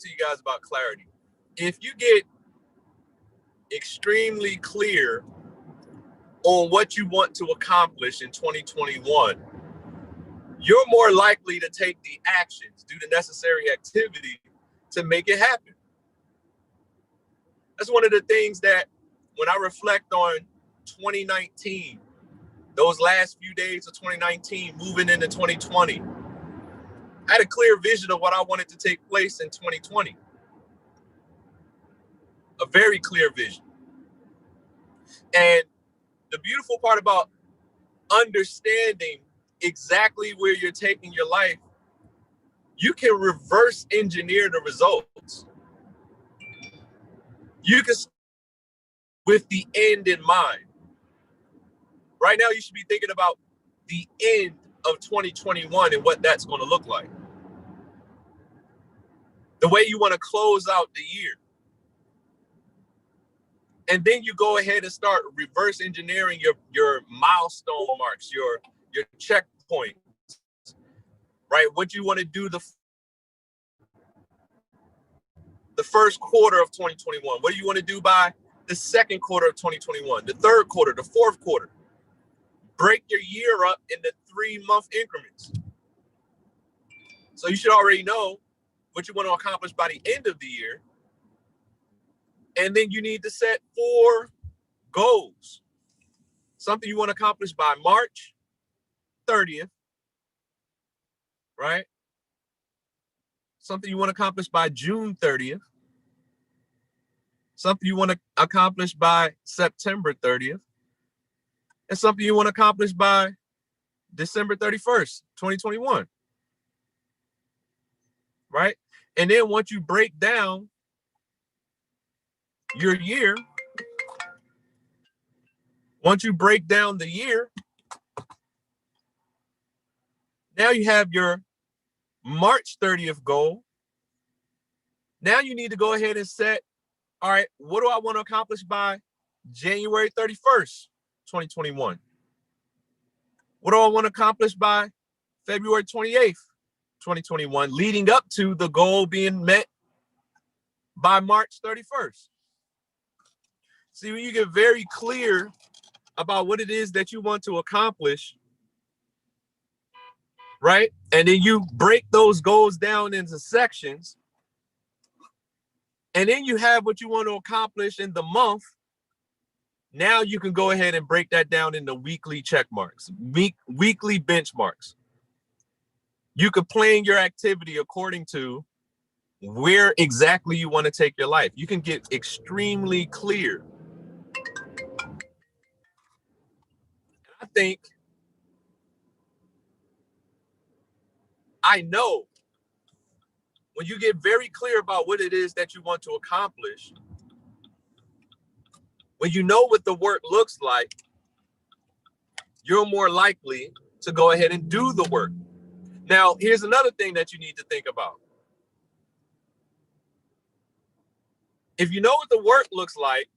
to you guys about clarity. If you get extremely clear on what you want to accomplish in 2021, you're more likely to take the actions, do the necessary activity to make it happen. That's one of the things that when I reflect on 2019, those last few days of 2019, moving into 2020, I had a clear vision of what I wanted to take place in 2020. A very clear vision. And the beautiful part about understanding exactly where you're taking your life, you can reverse engineer the results. You can with the end in mind. Right now, you should be thinking about the end of 2021 and what that's going to look like. The way you want to close out the year. And then you go ahead and start reverse engineering your milestone marks, your checkpoints, right? What you want to do the first quarter of 2021. What do you want to do by the second quarter of 2021, the third quarter, the fourth quarter? Break your year up into 3-month increments. So you should already know what you want to accomplish by the end of the year. And then you need to set 4 goals. Something you want to accomplish by March 30th, right? Something you want to accomplish by June 30th. Something you want to accomplish by September 30th. And something you want to accomplish by December 31st, 2021. Right? And then once you break down your year, once you break down the year, now you have your March 30th goal. Now you need to go ahead and set, all right, what do I want to accomplish by January 31st, 2021? What do I want to accomplish by February 28th, 2021, leading up to the goal being met by March 31st? See, when you get very clear about what it is that you want to accomplish, right? And then you break those goals down into sections, and then you have what you want to accomplish in the month. Now you can go ahead and break that down into weekly check marks, weekly benchmarks. You could plan your activity according to where exactly you want to take your life. You can get extremely clear. I know when you get very clear about what it is that you want to accomplish, when you know what the work looks like, you're more likely to go ahead and do the work. Now, here's another thing that you need to think about. If you know what the work looks like,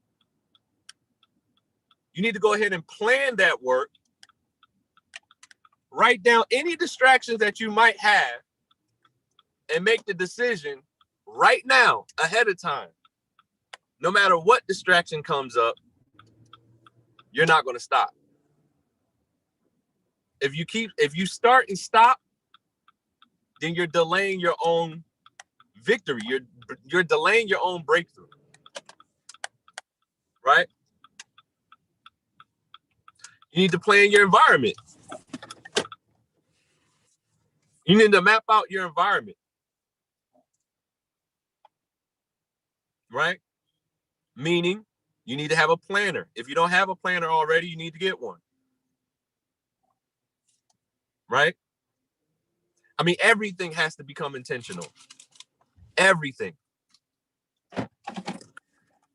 you need to go ahead and plan that work. Write down any distractions that you might have and make the decision right now, ahead of time. No matter what distraction comes up, you're not going to stop. If you start and stop, then you're delaying your own victory. You're delaying your own breakthrough. Right? You need to plan your environment. You need to map out your environment. Right? Meaning you need to have a planner. If you don't have a planner already, you need to get one. Right? I mean, everything has to become intentional. Everything.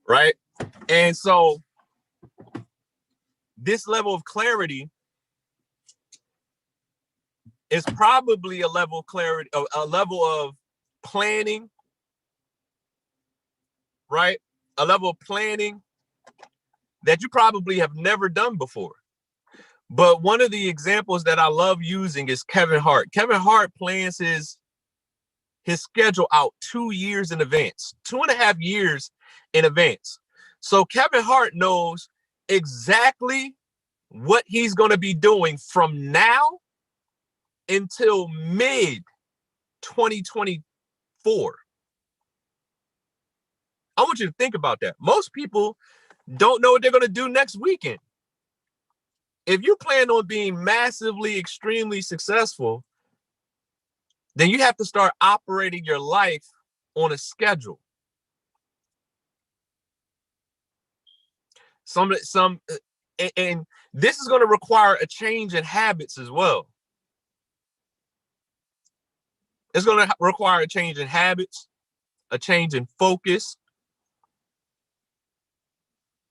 Right? And so this level of clarity is probably a level of clarity, a level of planning, right? A level of planning that you probably have never done before. But one of the examples that I love using is Kevin Hart. Kevin Hart plans his his schedule out 2 years in advance, 2.5 years in advance. So Kevin Hart knows exactly what he's going to be doing from now until mid 2024. I want you to think about that. Most people don't know what they're going to do next weekend. If you plan on being massively, extremely successful, then you have to start operating your life on a schedule. And this is going to require a change in habits as well. It's going to require a change in habits, a change in focus,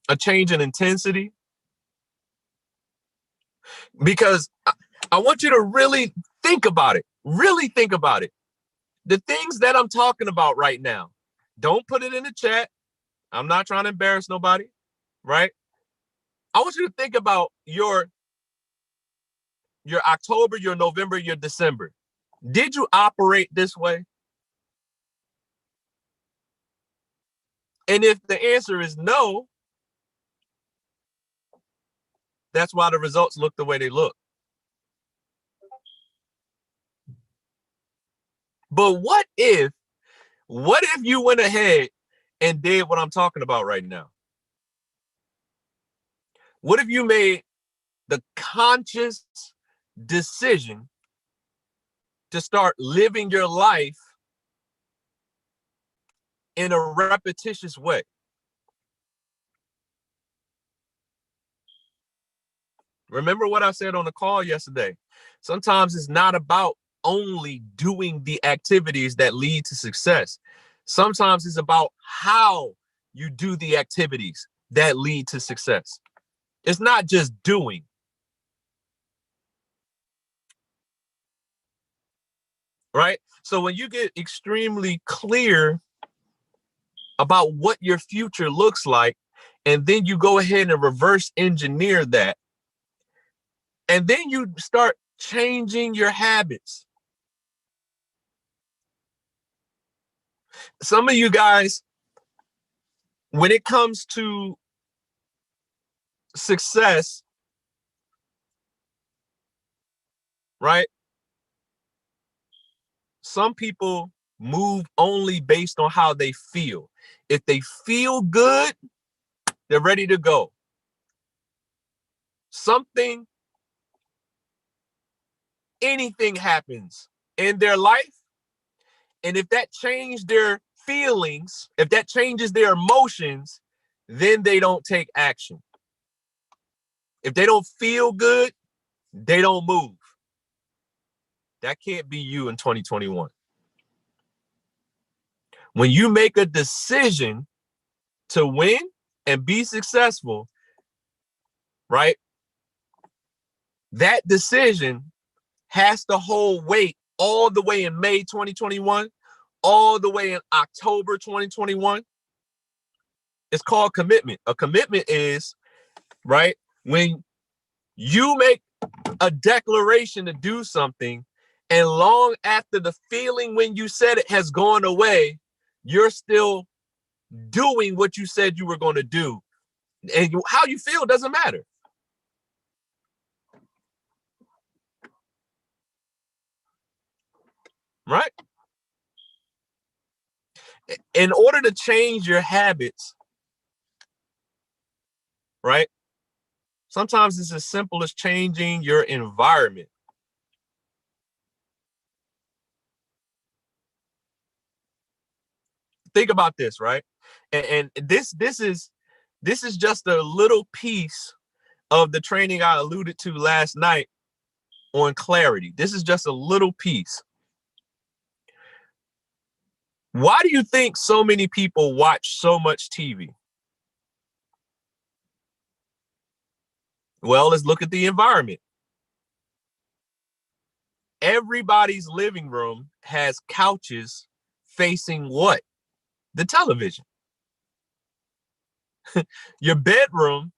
a change in intensity. Because I want you to really think about it. Really think about it. The things that I'm talking about right now, don't put it in the chat. I'm not trying to embarrass nobody, right? I want you to think about your October, your November, your December. Did you operate this way? And if the answer is no, that's why the results look the way they look. But what if you went ahead and did what I'm talking about right now? What if you made the conscious decision to start living your life in a repetitious way? Remember what I said on the call yesterday. Sometimes it's not about only doing the activities that lead to success. Sometimes it's about how you do the activities that lead to success. It's not just doing. Right? So when you get extremely clear about what your future looks like, and then you go ahead and reverse engineer that, and then you start changing your habits. Some of you guys, when it comes to success, right? Some people move only based on how they feel. If they feel good, they're ready to go. Anything happens in their life, and if that changes their feelings, if that changes their emotions, then they don't take action. If they don't feel good, they don't move. That can't be you in 2021. When you make a decision to win and be successful, right? That decision has to hold weight all the way in May 2021, all the way in October 2021. It's called commitment. A commitment is, right, when you make a declaration to do something, and long after the feeling when you said it has gone away, you're still doing what you said you were going to do. And how you feel doesn't matter. Right? In order to change your habits, right? Sometimes it's as simple as changing your environment. Think about this, right? And this is just a little piece of the training I alluded to last night on clarity. This is just a little piece. Why do you think so many people watch so much TV? Well, let's look at the environment. Everybody's living room has couches facing what? The television. Your bedroom,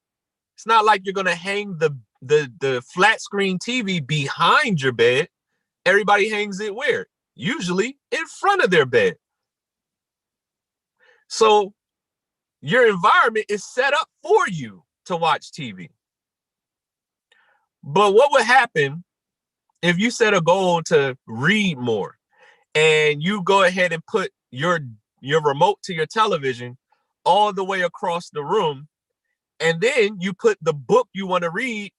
it's not like you're going to hang the flat screen TV behind your bed. Everybody hangs it where? usually in front of their bed. So your environment is set up for you to watch TV. But what would happen if you set a goal to read more and you go ahead and put your remote to your television all the way across the room, and then you put the book you want to read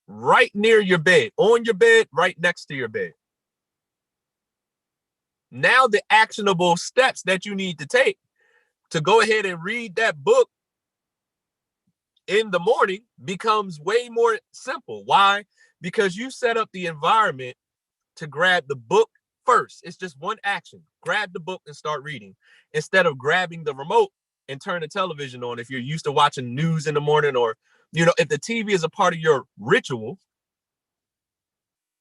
right near your bed, on your bed, right next to your bed? Now the actionable steps that you need to take to go ahead and read that book in the morning becomes way more simple. Why? Because you set up the environment to grab the book first. It's just one action. Grab the book and start reading instead of grabbing the remote and turn the television on. If you're used to watching news in the morning, or, if the TV is a part of your ritual,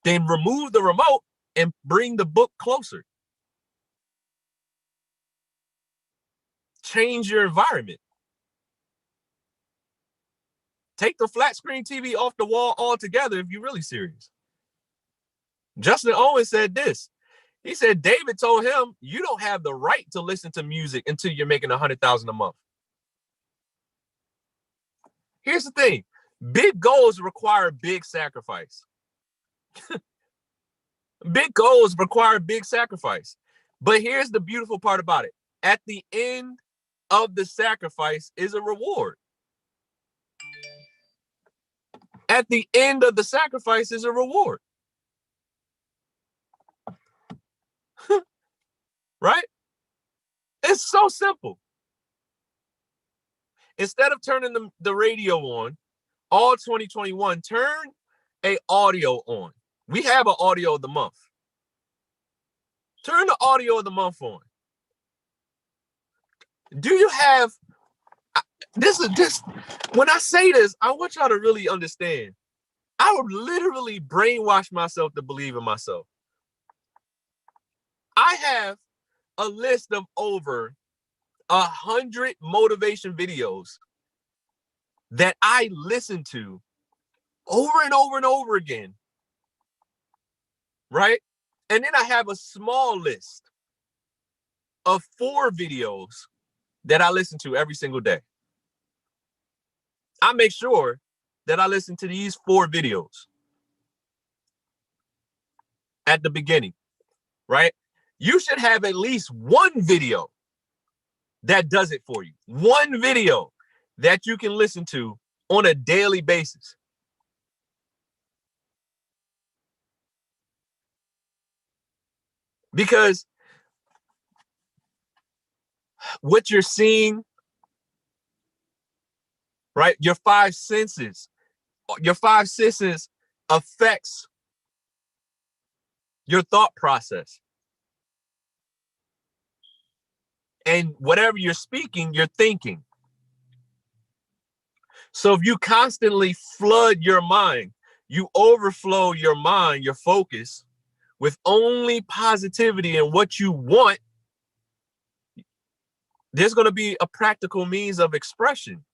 then remove the remote and bring the book closer. Change your environment. Take the flat screen TV off the wall altogether if you're really serious. Justin Owens said this. He said David told him, you don't have the right to listen to music until you're making $100,000 a month. Here's the thing. Big goals require big sacrifice. Big goals require big sacrifice. But here's the beautiful part about it. At the end of the sacrifice is a reward. At the end of the sacrifice is a reward. Right? It's so simple. Instead of turning the radio on, all 2021, turn a audio on. We have an audio of the month. Turn the audio of the month on. Do you have this? When I say this, I want y'all to really understand. I would literally brainwash myself to believe in myself. I have a list of over 100 motivation videos that I listen to over and over and over again. Right? And then I have a small list of 4 videos that I listen to every single day. I make sure that I listen to these 4 videos at the beginning, right? You should have at least one video that does it for you. One video that you can listen to on a daily basis. Because what you're seeing, right? Your 5 senses affects your thought process. And whatever you're speaking, you're thinking. So if you constantly flood your mind, you overflow your mind, your focus, with only positivity and what you want, there's going to be a practical means of expression.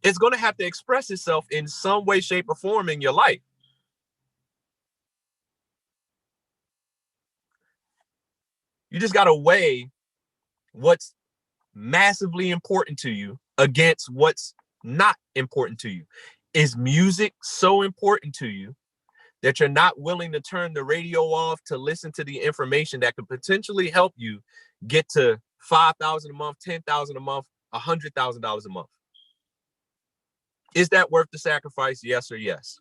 It's going to have to express itself in some way, shape, or form in your life. You just got to weigh what's massively important to you against what's not important to you. Is music so important to you that you're not willing to turn the radio off to listen to the information that could potentially help you get to $5,000 a month, $10,000 a month, $100,000 a month? Is that worth the sacrifice? Yes or yes?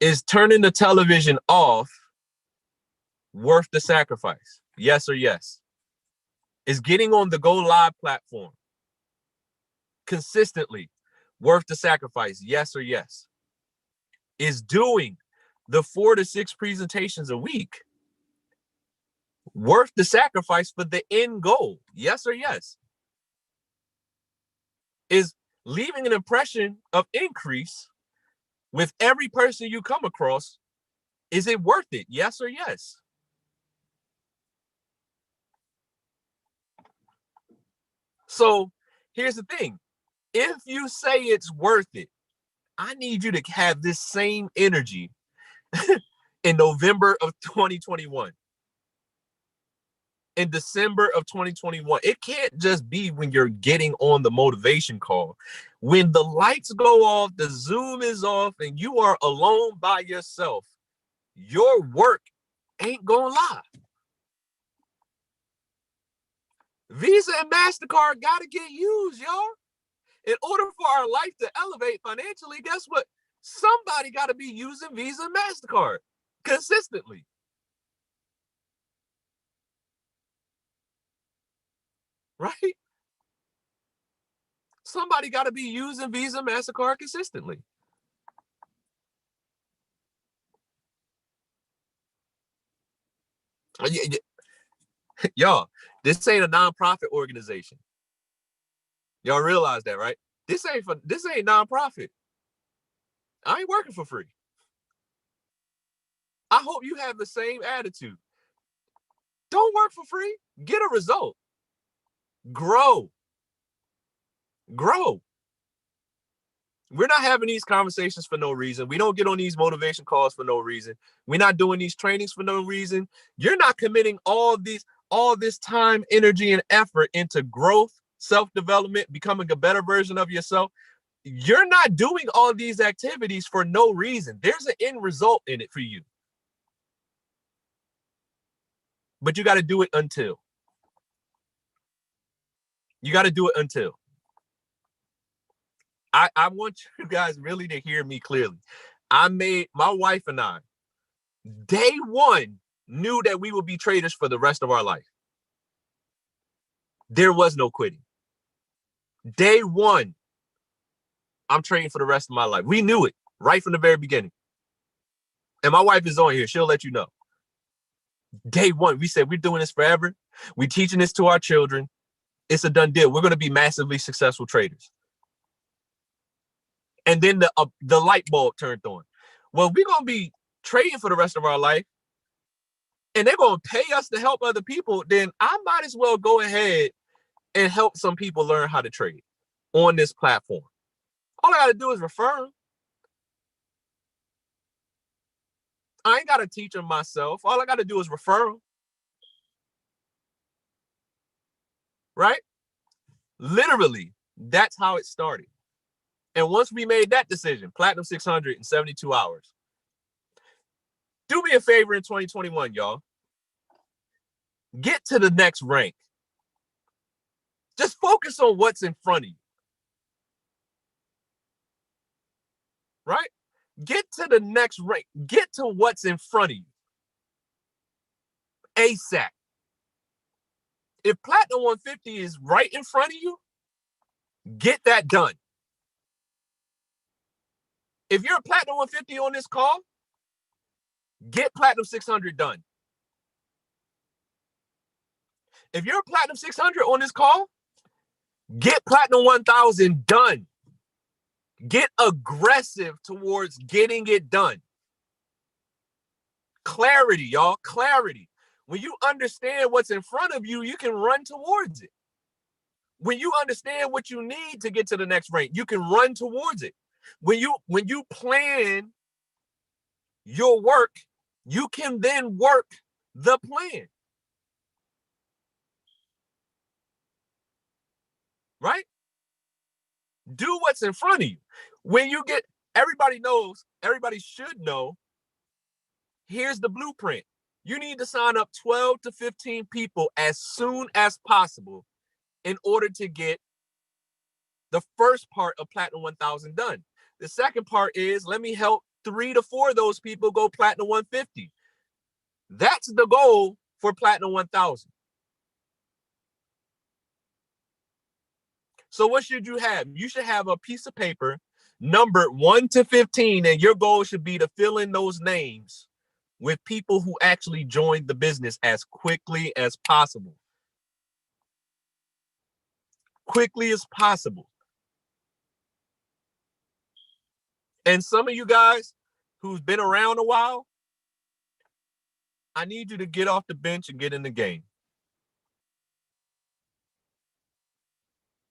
Is turning the television off worth the sacrifice? Yes or yes? Is getting on the Go Live platform consistently worth the sacrifice? Yes or yes? Is doing the 4 to 6 presentations a week worth the sacrifice for the end goal? Yes or yes? Is leaving an impression of increase with every person you come across, is it worth it? Yes or yes? So here's the thing. If you say it's worth it, I need you to have this same energy in November of 2021, in December of 2021. It can't just be when you're getting on the motivation call. When the lights go off, the Zoom is off, and you are alone by yourself, your work ain't gonna lie. Visa and MasterCard gotta get used, y'all. In order for our life to elevate financially, guess what? Somebody gotta be using Visa and MasterCard consistently. Right? Somebody gotta be using Visa and MasterCard consistently. Y'all, this ain't a nonprofit organization. Y'all realize that, right? This ain't nonprofit. I ain't working for free. I hope you have the same attitude. Don't work for free. Get a result. Grow. Grow. We're not having these conversations for no reason. We don't get on these motivation calls for no reason. We're not doing these trainings for no reason. You're not committing all this time, energy, and effort into growth, self-development, becoming a better version of yourself. You're not doing all these activities for no reason. There's an end result in it for you. But you got to do it until. You got to do it until. I want you guys really to hear me clearly. My wife and I, day one, knew that we would be traders for the rest of our life. There was no quitting. Day one, I'm trading for the rest of my life. We knew it right from the very beginning. And my wife is on here. She'll let you know. Day one, we said we're doing this forever. We're teaching this to our children. It's a done deal. We're going to be massively successful traders. And then the light bulb turned on. Well, we're going to be trading for the rest of our life, and they're going to pay us to help other people, then I might as well go ahead and help some people learn how to trade on this platform. All I got to do is refer them. I ain't got to teach them myself. All I got to do is refer them. Right? Literally, that's how it started. And once we made that decision, Platinum 600 in 72 hours. Do me a favor in 2021, y'all. Get to the next rank. Just focus on what's in front of you. Right? Get to the next rank. Get to what's in front of you. ASAP. If Platinum 150 is right in front of you, get that done. If you're a Platinum 150 on this call, get Platinum 600 done. If you're a Platinum 600 on this call, get Platinum 1000 done. Get aggressive towards getting it done. Clarity, y'all, clarity. When you understand what's in front of you, you can run towards it. When you understand what you need to get to the next rank, you can run towards it. When you plan your work, you can then work the plan. Right? Do what's in front of you. When you get, everybody should know, here's the blueprint. You need to sign up 12 to 15 people as soon as possible in order to get the first part of Platinum 1000 done. The second part is, let me help 3 to 4 of those people go Platinum 150. That's the goal for Platinum 1000. So what should you have? You should have a piece of paper numbered 1 to 15, and your goal should be to fill in those names with people who actually joined the business as quickly as possible. Quickly as possible. And some of you guys who's been around a while, I need you to get off the bench and get in the game.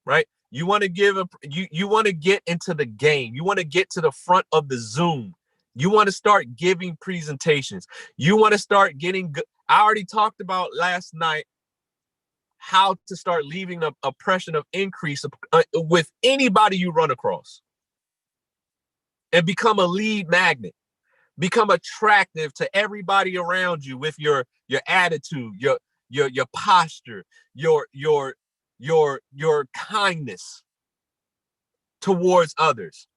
Right? You want to you want to get into the game. You want to get to the front of the Zoom. You want to start giving presentations. You want to start getting good. I already talked about last night how to start leaving a impression of increase with anybody you run across and become a lead magnet. Become attractive to everybody around you with your attitude, your posture, your kindness towards others.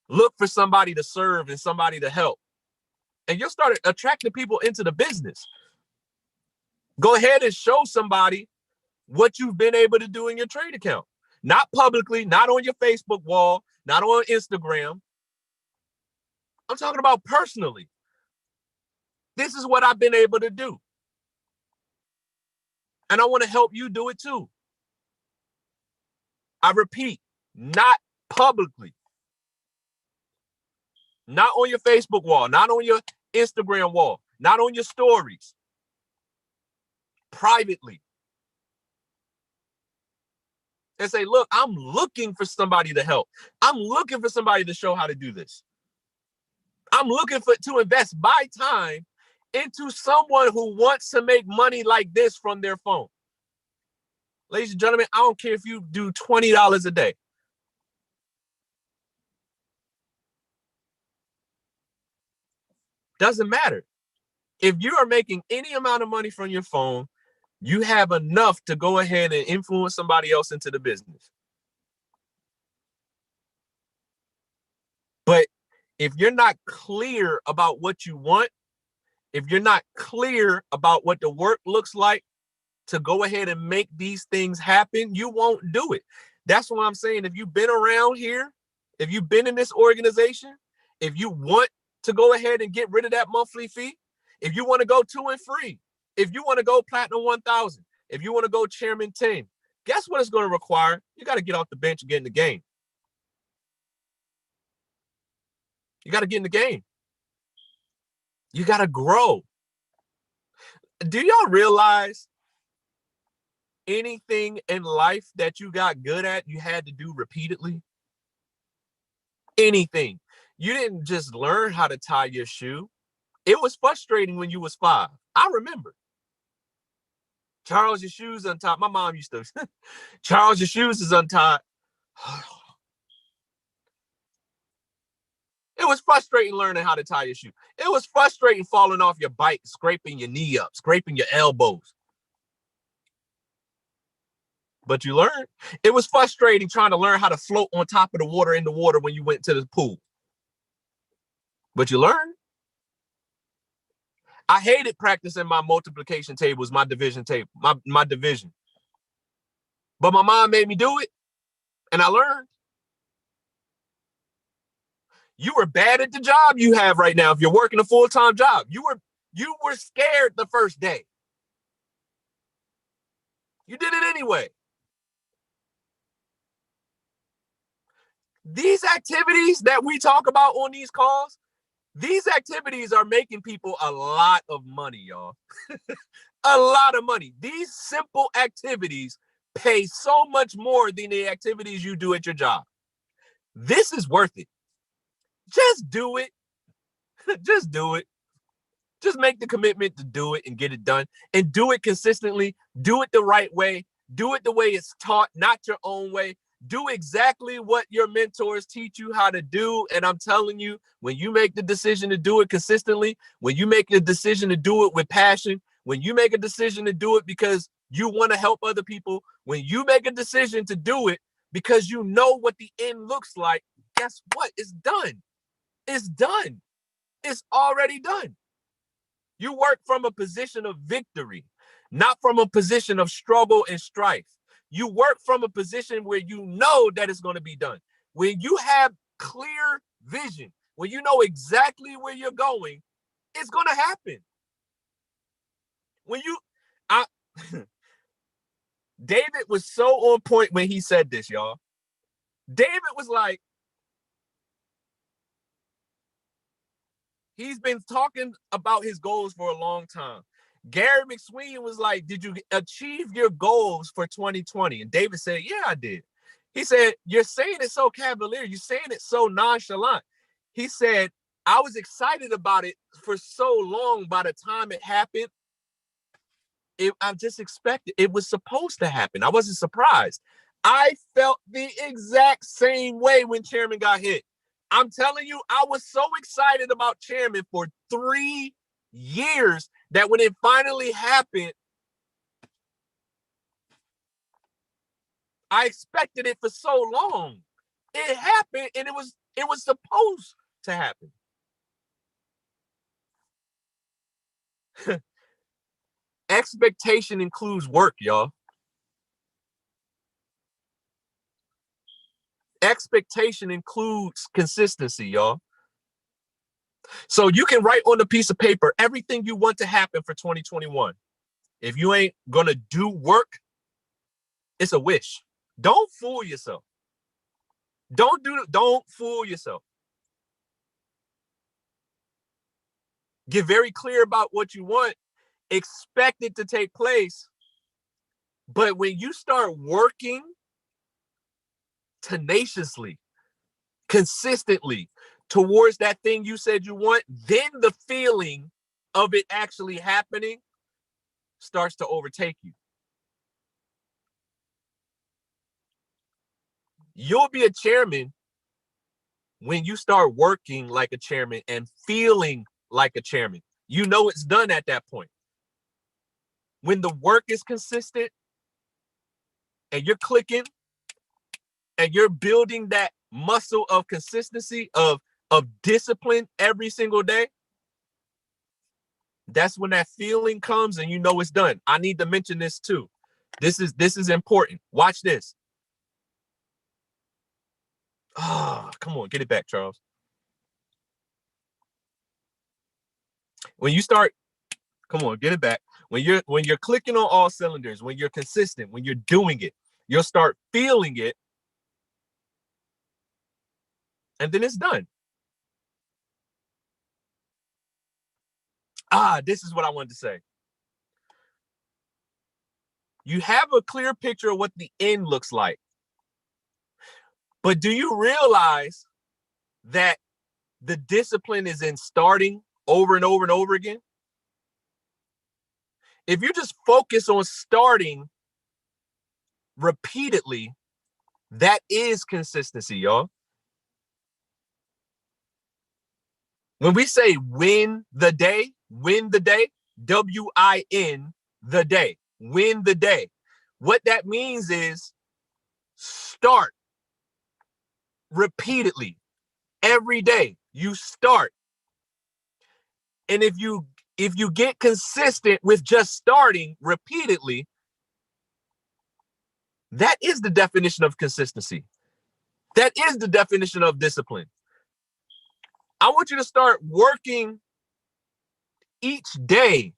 Look for somebody to serve and somebody to help. And you'll start attracting people into the business. Go ahead and show somebody what you've been able to do in your trade account. Not publicly, not on your Facebook wall, not on Instagram. I'm talking about personally. This is what I've been able to do. And I want to help you do it too. I repeat, not publicly. Not on your Facebook wall, not on your Instagram wall, not on your stories. Privately. And say, look, I'm looking for somebody to help. I'm looking for somebody to show how to do this. I'm looking to invest my time into someone who wants to make money like this from their phone. Ladies and gentlemen, I don't care if you do $20 a day. Doesn't matter. If you are making any amount of money from your phone, you have enough to go ahead and influence somebody else into the business. But if you're not clear about what you want, if you're not clear about what the work looks like to go ahead and make these things happen, you won't do it. That's what I'm saying. If you've been around here, if you've been in this organization, if you want to go ahead and get rid of that monthly fee, if you want to go 2 and free, if you want to go platinum 1000, if you want to go chairman 10, guess what it's going to require? You got to get off the bench and get in the game. You got to get in the game. You got to grow. Do y'all realize anything in life that you got good at, you had to do repeatedly? Anything. You didn't just learn how to tie your shoe. It was frustrating when you was 5. I remember. Charles, your shoes untied. My mom used to, Charles, your shoes is untied. It was frustrating learning how to tie your shoe. It was frustrating falling off your bike, scraping your knee up, scraping your elbows. But you learned. It was frustrating trying to learn how to float on top of the water in the water when you went to the pool. But you learned. I hated practicing my multiplication tables, my division table, my division. But my mom made me do it, and I learned. You were bad at the job you have right now. If you're working a full-time job, you were scared the first day. You did it anyway. These activities that we talk about on these calls, these activities are making people a lot of money, y'all. A lot of money. These simple activities pay so much more than the activities you do at your job. This is worth it. Just do it. Just do it. Just make the commitment to do it and get it done, and do it consistently. Do it the right way. Do it the way it's taught, not your own way. Do exactly what your mentors teach you how to do. And I'm telling you, when you make the decision to do it consistently, when you make the decision to do it with passion, when you make a decision to do it because you want to help other people, when you make a decision to do it because you know what the end looks like, guess what? It's done. It's done. It's already done. You work from a position of victory, not from a position of struggle and strife. You work from a position where you know that it's going to be done. When you have clear vision, when you know exactly where you're going, it's going to happen. David was so on point when he said this, y'all. David was like, he's been talking about his goals for a long time. Gary McSween was like, did you achieve your goals for 2020? And David said, yeah, I did. He said, you're saying it so cavalier. You're saying it so nonchalant. He said, I was excited about it for so long. By the time it happened, I just expected it was supposed to happen. I wasn't surprised. I felt the exact same way when Chairman got hit. I'm telling you, I was so excited about Chairman for 3 years that when it finally happened, I expected it for so long. It happened, and it was supposed to happen. Expectation includes work, y'all. Expectation includes consistency, y'all. So you can write on a piece of paper everything you want to happen for 2021. If you ain't gonna do work, it's a wish. Don't fool yourself. Don't fool yourself. Get very clear about what you want. Expect it to take place. But when you start working tenaciously, consistently towards that thing you said you want, then the feeling of it actually happening starts to overtake you. You'll be a chairman when you start working like a chairman and feeling like a chairman. You know it's done at that point. When the work is consistent and you're clicking and you're building that muscle of consistency, of discipline every single day, that's when that feeling comes and you know it's done. I need to mention this too. This is important. Watch this. Come on, get it back, Charles. When you start, come on, get it back. When you're clicking on all cylinders, when you're consistent, when you're doing it, you'll start feeling it, and then it's done. This is what I wanted to say. You have a clear picture of what the end looks like. But do you realize that the discipline is in starting over and over and over again? If you just focus on starting repeatedly, that is consistency, y'all. When we say win the day, W-I-N, the day, win the day. What that means is start repeatedly every day. You start. And if you get consistent with just starting repeatedly, that is the definition of consistency. That is the definition of discipline. I want you to start working each day,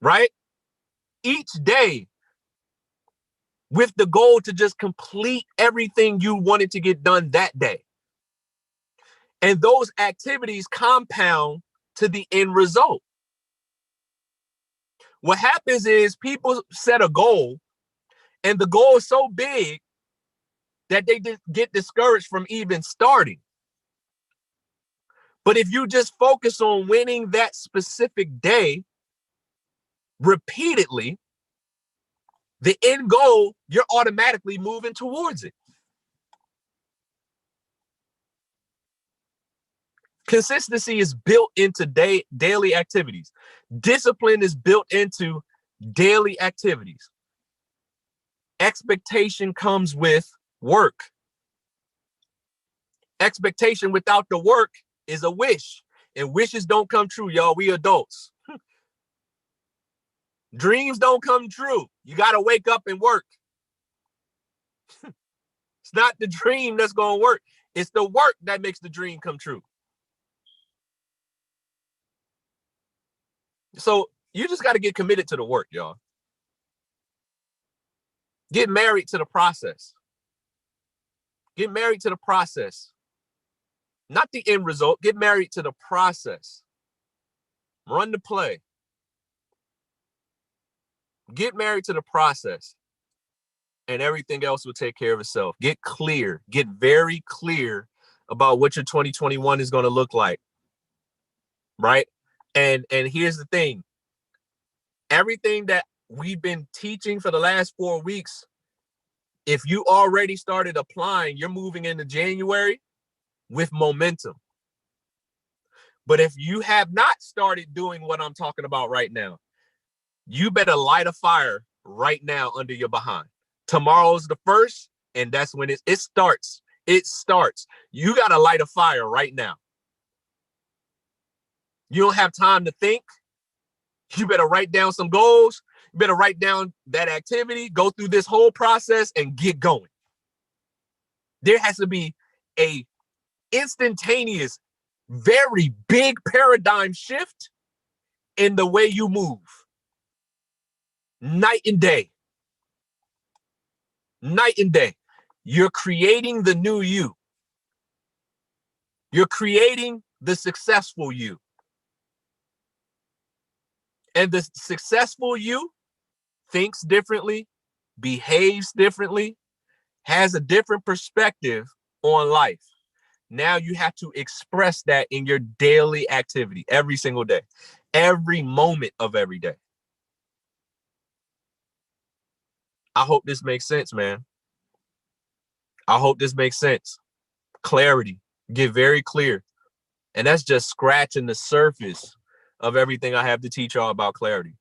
right? Each day with the goal to just complete everything you wanted to get done that day. And those activities compound to the end result. What happens is people set a goal, and the goal is so big that they get discouraged from even starting. But if you just focus on winning that specific day repeatedly, the end goal, you're automatically moving towards it. Consistency is built into daily activities. Discipline is built into daily activities. Expectation comes with work. Expectation without the work is a wish, and wishes don't come true, y'all. We adults. Dreams don't come true. You got to wake up and work. It's not the dream that's going to work. It's the work that makes the dream come true. So you just got to get committed to the work, y'all. Get married to the process. Get married to the process. Not the end result. Get married to the process. Run the play. Get married to the process, and everything else will take care of itself. Get clear. Get very clear about what your 2021 is going to look like, right? And here's the thing. Everything that we've been teaching for the last 4 weeks, if you already started applying, you're moving into January with momentum. But if you have not started doing what I'm talking about right now, you better light a fire right now under your behind. Tomorrow's the 1st, and that's when it starts. It starts. You got to light a fire right now. You don't have time to think. You better write down some goals. You better write down that activity, go through this whole process and get going. There has to be a instantaneous, very big paradigm shift in the way you move. Night and day. Night and day. You're creating the new you. You're creating the successful you. And the successful you thinks differently, behaves differently, has a different perspective on life. Now you have to express that in your daily activity every single day, every moment of every day. I hope this makes sense, man. I hope this makes sense. Clarity, get very clear. And that's just scratching the surface of everything I have to teach y'all about clarity.